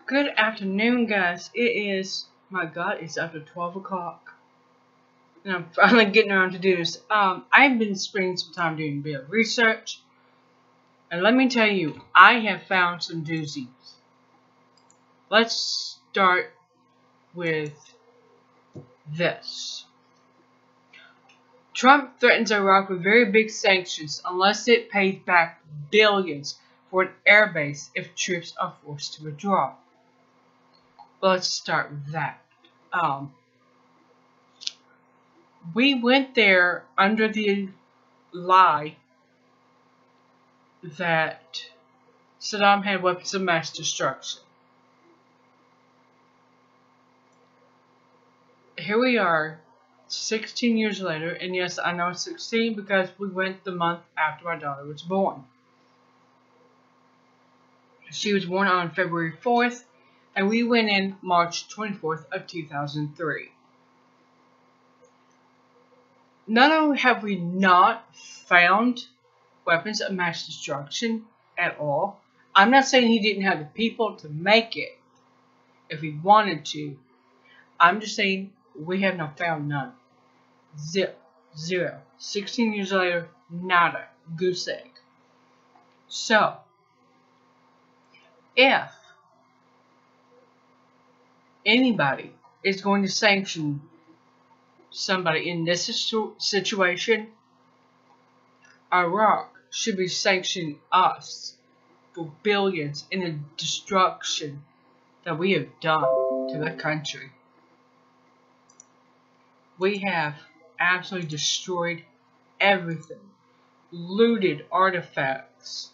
Good afternoon, guys. It is, my God, it's after 12 o'clock. And I'm finally getting around to do this. I've been spending some time doing a bit of research. And let me tell you, I have found some doozies. Let's start with this. Trump threatens Iraq with very big sanctions unless it pays back billions for an airbase if troops are forced to withdraw. Let's start with that. We went there under the lie that Saddam had weapons of mass destruction. Here we are, 16 years later, and yes, I know it's 16 because we went the month after my daughter was born. She was born on February 4th, and we went in March 24th of 2003. Not only have we not found weapons of mass destruction at all, I'm not saying he didn't have the people to make it if he wanted to. I'm just saying we have not found none. Zero. 16 years later, nada. Goose egg. So, if anybody is going to sanction somebody in this situation, Iraq should be sanctioning us for billions in the destruction that we have done to the country. We have absolutely destroyed everything, looted artifacts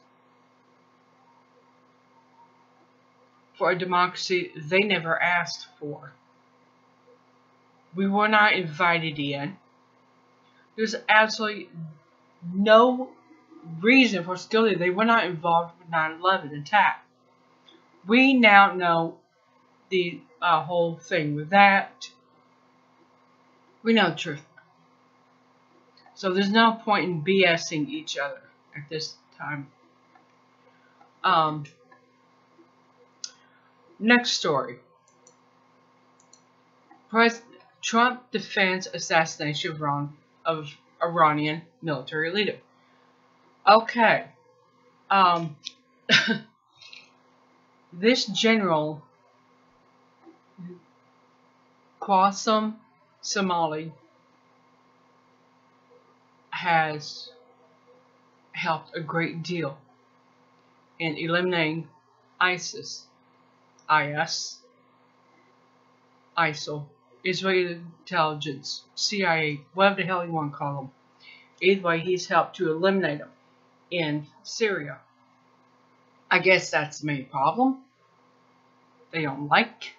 for a democracy they never asked for. We were not invited in. There's absolutely no reason for us to go there. They were not involved with 9/11 attack. We now know the whole thing with that. We know the truth. So there's no point in BSing each other at this time. Next story. Trump defends assassination of Iranian military leader. Okay. This general, Qasem Soleimani, has helped a great deal in eliminating ISIL, Israeli intelligence, CIA, whatever the hell you want to call them. Either way, he's helped to eliminate them in Syria. I guess that's the main problem they don't like,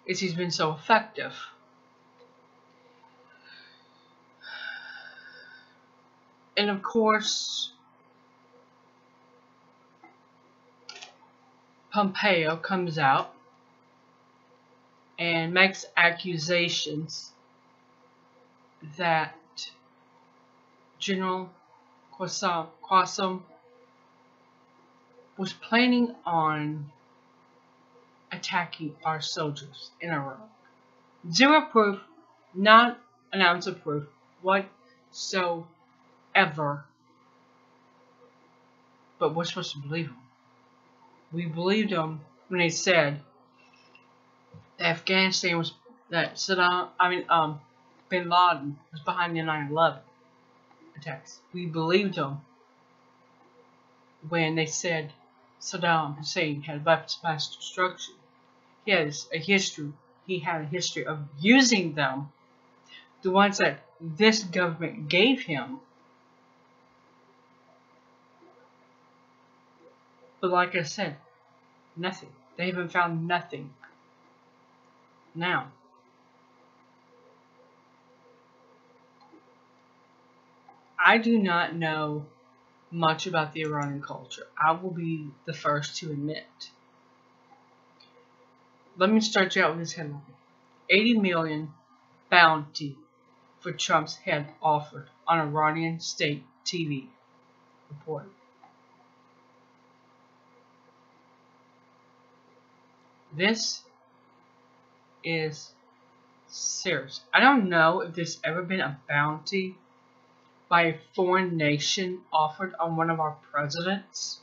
is he's been so effective. And of course, Pompeo comes out and makes accusations that General Qasem was planning on attacking our soldiers in Iraq. Zero proof, not an ounce of proof whatsoever. But we're supposed to believe him. We believed him when they said Afghanistan was that Bin Laden was behind the 9/11 attacks. We believed them when they said Saddam Hussein had weapons of mass destruction. He has a history. He had a history of using them, the ones that this government gave him. But like I said, nothing. They haven't found nothing. Now, I do not know much about the Iranian culture. I will be the first to admit. Let me start you out with this headline. 80 million bounty for Trump's head offered on Iranian state TV report. This is serious. I don't know if there's ever been a bounty by a foreign nation offered on one of our presidents.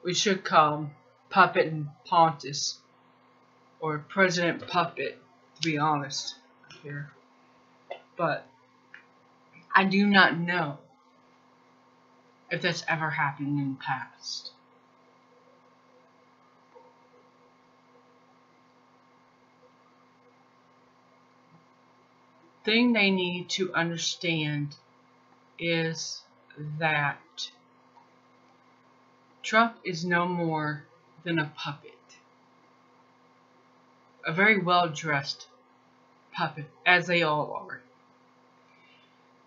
We should call him Puppet and Pontus, or President Puppet, to be honest here. But I do not know if that's ever happened in the past. The thing they need to understand is that Trump is no more than a puppet. A very well-dressed puppet, as they all are.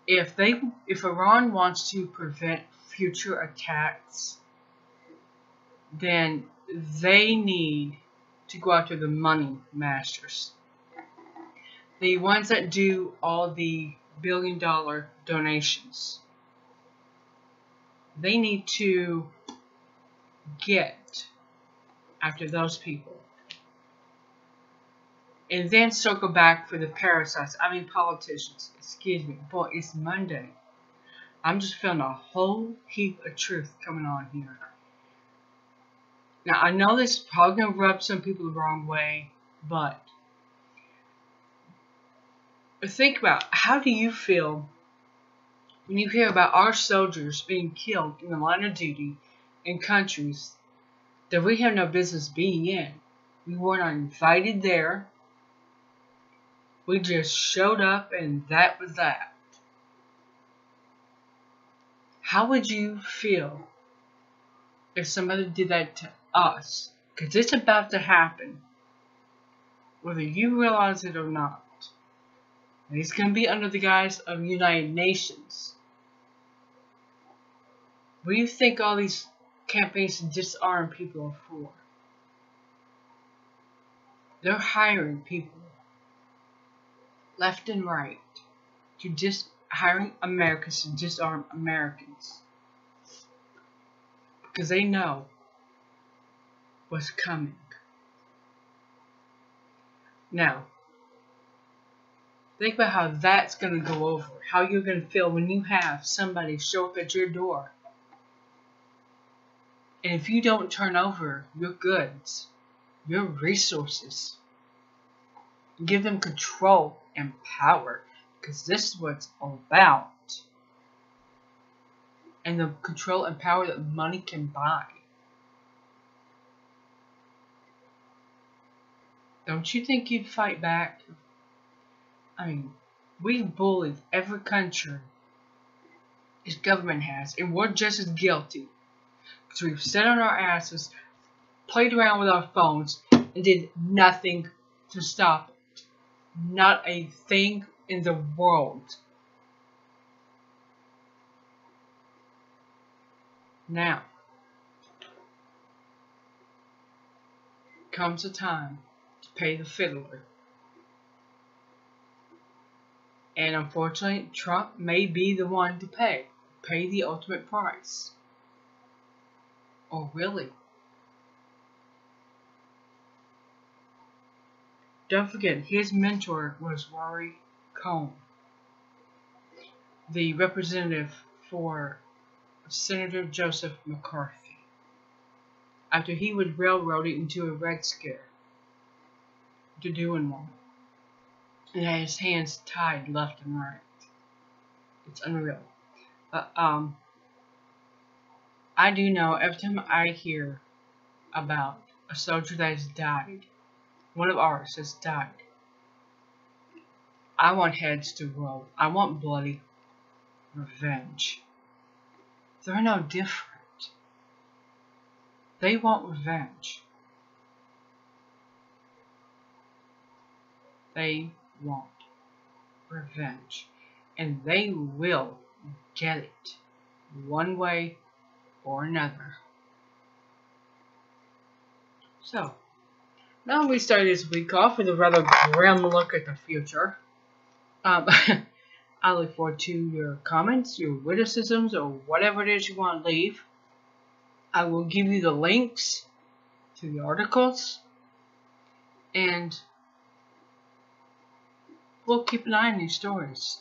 If Iran wants to prevent future attacks, then they need to go after the money masters. The ones that do all the billion-dollar donations. They need to get after those people. And then circle back for the parasites. I mean politicians. Excuse me. Boy, it's Monday. I'm just feeling a whole heap of truth coming on here. Now, I know this is probably going to rub some people the wrong way, but think about, how do you feel when you hear about our soldiers being killed in the line of duty in countries that we have no business being in? We were not invited there. We just showed up and that was that. How would you feel if somebody did that to us? Because it's about to happen, whether you realize it or not. And it's going to be under the guise of United Nations. What do you think all these campaigns to disarm people are for? They're hiring people left and right to hiring Americans to disarm Americans, because they know what's coming. Now, think about how that's going to go over, how you're going to feel when you have somebody show up at your door, and if you don't turn over your goods, your resources, give them control and power, because this is what it's all about. And the control and power that money can buy. Don't you think you'd fight back? I mean, we've bullied every country this government has, and we're just as guilty. Because we've sat on our asses, played around with our phones, and did nothing to stop it. Not a thing in the world. Now, comes a time to pay the fiddler. And unfortunately, Trump may be the one to pay the ultimate price. Or really? Don't forget, his mentor was Rory Cohn, the representative for Senator Joseph McCarthy, after he was railroaded into a Red Scare to doing one, and had his hands tied left and right. It's unreal. But I do know, every time I hear about a soldier that has died, one of ours has died, I want heads to roll. I want bloody revenge. They're no different. They want revenge. They want revenge. And they will get it, one way or another. So, now we start this week off with a rather grim look at the future. I look forward to your comments, your witticisms, or whatever it is you want to leave. I will give you the links to the articles And we'll keep an eye on these stories.